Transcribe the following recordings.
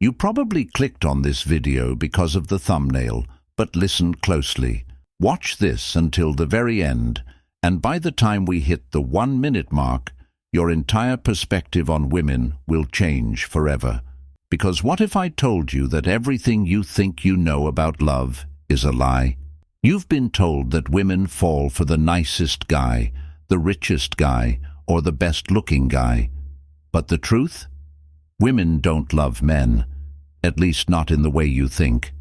You probably clicked on this video because of the thumbnail, but listen closely. Watch this until the very end, and by the time we hit the 1-minute mark, your entire perspective on women will change forever. Because what if I told you that everything you think you know about love is a lie? You've been told that women fall for the nicest guy, the richest guy, or the best-looking guy. But the truth? Women don't love men, at least not in the way you think.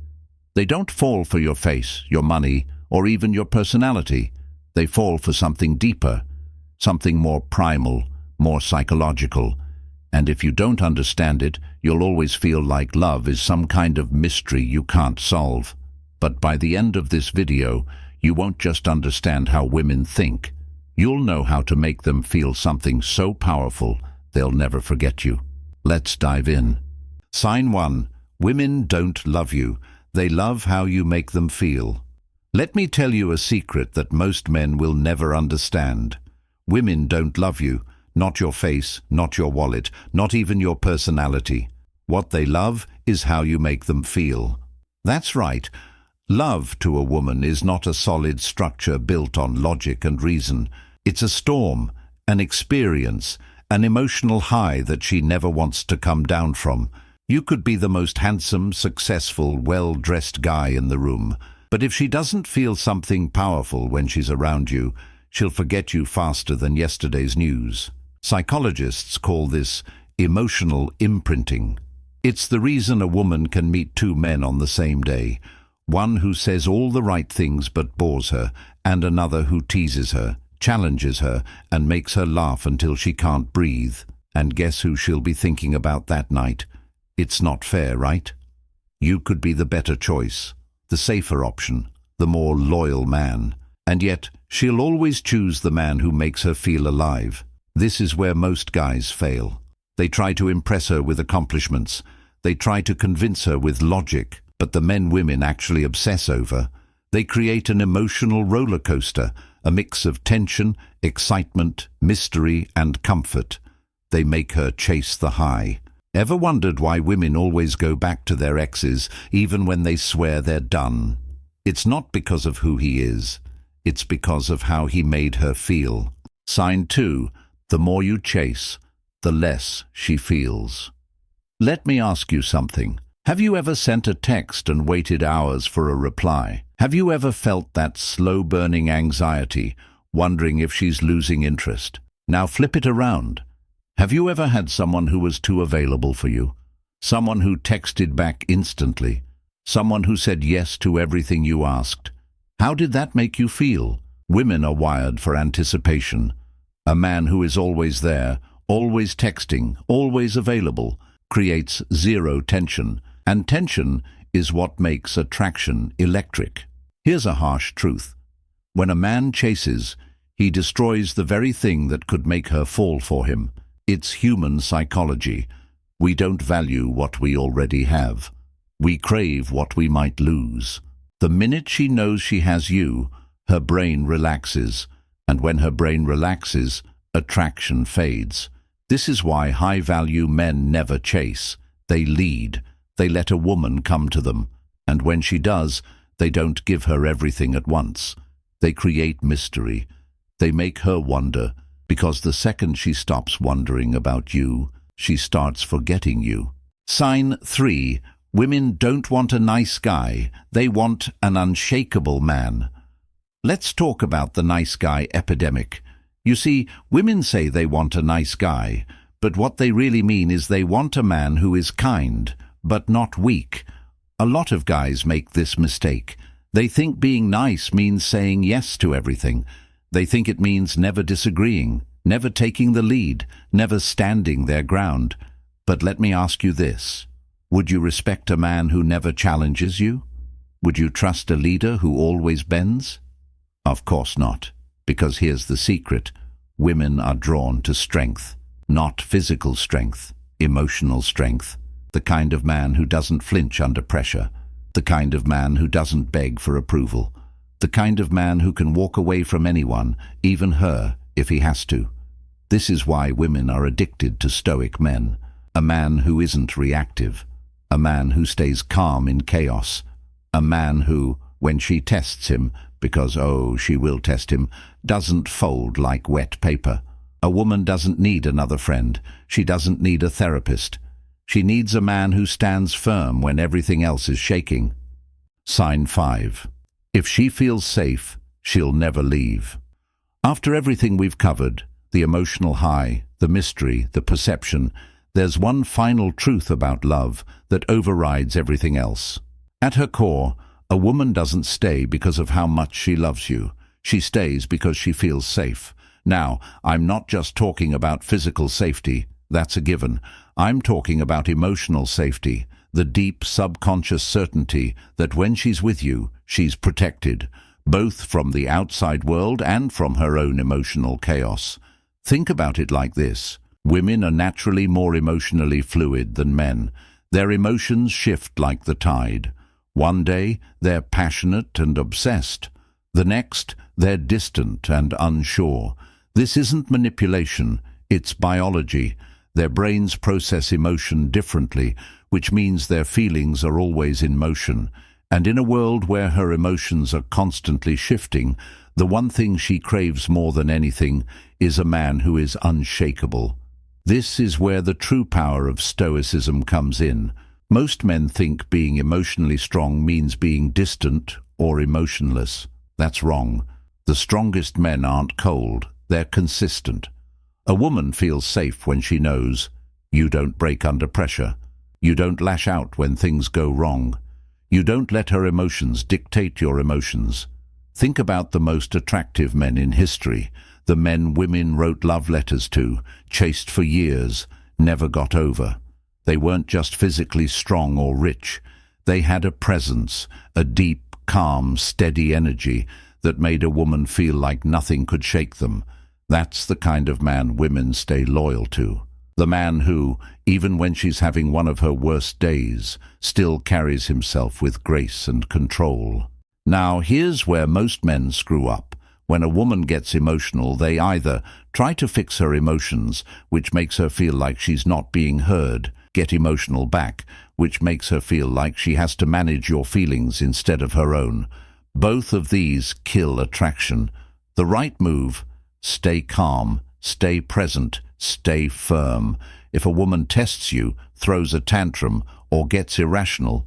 They don't fall for your face, your money, or even your personality. They fall for something deeper, something more primal, more psychological. And if you don't understand it, you'll always feel like love is some kind of mystery you can't solve. But by the end of this video, you won't just understand how women think. You'll know how to make them feel something so powerful they'll never forget you. Let's dive in. Sign 1. Women don't love you. They love how you make them feel. Let me tell you a secret that most men will never understand. Women don't love you. Not your face, not your wallet, not even your personality. What they love is how you make them feel. That's right. Love to a woman is not a solid structure built on logic and reason. It's a storm, an experience, an emotional high that she never wants to come down from. You could be the most handsome, successful, well-dressed guy in the room, but if she doesn't feel something powerful when she's around you, she'll forget you faster than yesterday's news. Psychologists call this emotional imprinting. It's the reason a woman can meet 2 men on the same day, one who says all the right things but bores her, and another who teases her, challenges her, and makes her laugh until she can't breathe. And guess who she'll be thinking about that night? It's not fair, right? You could be the better choice, the safer option, the more loyal man. And yet, she'll always choose the man who makes her feel alive. This is where most guys fail. They try to impress her with accomplishments. They try to convince her with logic. But the men women actually obsess over, they create an emotional roller coaster, a mix of tension, excitement, mystery, and comfort. They make her chase the high. Ever wondered why women always go back to their exes, even when they swear they're done? It's not because of who he is. It's because of how he made her feel. Sign 2. The more you chase, the less she feels. Let me ask you something. Have you ever sent a text and waited hours for a reply? Have you ever felt that slow-burning anxiety, wondering if she's losing interest? Now flip it around. Have you ever had someone who was too available for you? Someone who texted back instantly? Someone who said yes to everything you asked? How did that make you feel? Women are wired for anticipation. A man who is always there, always texting, always available, creates zero tension. And tension is what makes attraction electric. Here's a harsh truth. When a man chases, he destroys the very thing that could make her fall for him. It's human psychology. We don't value what we already have. We crave what we might lose. The minute she knows she has you, her brain relaxes. And when her brain relaxes, attraction fades. This is why high-value men never chase. They lead. They let a woman come to them, and when she does, they don't give her everything at once. They create mystery. They make her wonder, because the second she stops wondering about you, she starts forgetting you. Sign 3. Women don't want a nice guy. They want an unshakable man. Let's talk about the nice guy epidemic. You see, women say they want a nice guy, but what they really mean is they want a man who is kind, but not weak. A lot of guys make this mistake. They think being nice means saying yes to everything. They think it means never disagreeing, never taking the lead, never standing their ground. But let me ask you this. Would you respect a man who never challenges you? Would you trust a leader who always bends? Of course not, because here's the secret. Women are drawn to strength, not physical strength, emotional strength. The kind of man who doesn't flinch under pressure, the kind of man who doesn't beg for approval, the kind of man who can walk away from anyone, even her, if he has to. This is why women are addicted to stoic men, a man who isn't reactive, a man who stays calm in chaos, a man who, when she tests him, because, oh, she will test him, doesn't fold like wet paper. A woman doesn't need another friend. She doesn't need a therapist. She needs a man who stands firm when everything else is shaking. Sign 5. If she feels safe, she'll never leave. After everything we've covered, the emotional high, the mystery, the perception, there's one final truth about love that overrides everything else. At her core, a woman doesn't stay because of how much she loves you. She stays because she feels safe. Now, I'm not just talking about physical safety, that's a given. I'm talking about emotional safety, the deep subconscious certainty that when she's with you, she's protected, both from the outside world and from her own emotional chaos. Think about it like this. Women are naturally more emotionally fluid than men. Their emotions shift like the tide. One day, they're passionate and obsessed. The next, they're distant and unsure. This isn't manipulation, it's biology. Their brains process emotion differently, which means their feelings are always in motion. And in a world where her emotions are constantly shifting, the one thing she craves more than anything is a man who is unshakable. This is where the true power of Stoicism comes in. Most men think being emotionally strong means being distant or emotionless. That's wrong. The strongest men aren't cold, they're consistent. A woman feels safe when she knows you don't break under pressure. You don't lash out when things go wrong. You don't let her emotions dictate your emotions. Think about the most attractive men in history, the men women wrote love letters to, chased for years, never got over. They weren't just physically strong or rich. They had a presence, a deep, calm, steady energy that made a woman feel like nothing could shake them. That's the kind of man women stay loyal to. The man who, even when she's having one of her worst days, still carries himself with grace and control. Now, here's where most men screw up. When a woman gets emotional, they either try to fix her emotions, which makes her feel like she's not being heard, get emotional back, which makes her feel like she has to manage your feelings instead of her own. Both of these kill attraction. The right move: stay calm, stay present, stay firm. If a woman tests you, throws a tantrum, or gets irrational,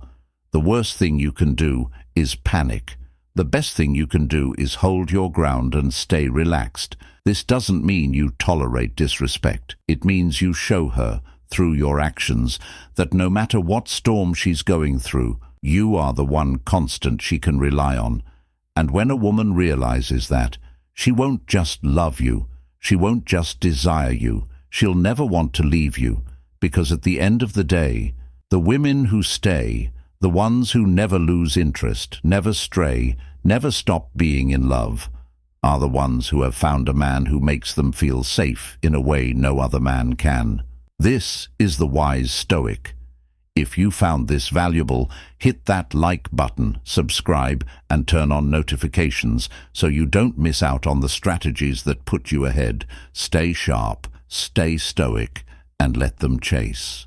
the worst thing you can do is panic. The best thing you can do is hold your ground and stay relaxed. This doesn't mean you tolerate disrespect. It means you show her, through your actions, that no matter what storm she's going through, you are the one constant she can rely on. And when a woman realizes that, she won't just love you, she won't just desire you, she'll never want to leave you, because at the end of the day, the women who stay, the ones who never lose interest, never stray, never stop being in love, are the ones who have found a man who makes them feel safe in a way no other man can. This is the wise Stoic. If you found this valuable, hit that like button, subscribe, and turn on notifications so you don't miss out on the strategies that put you ahead. Stay sharp, stay stoic, and let them chase.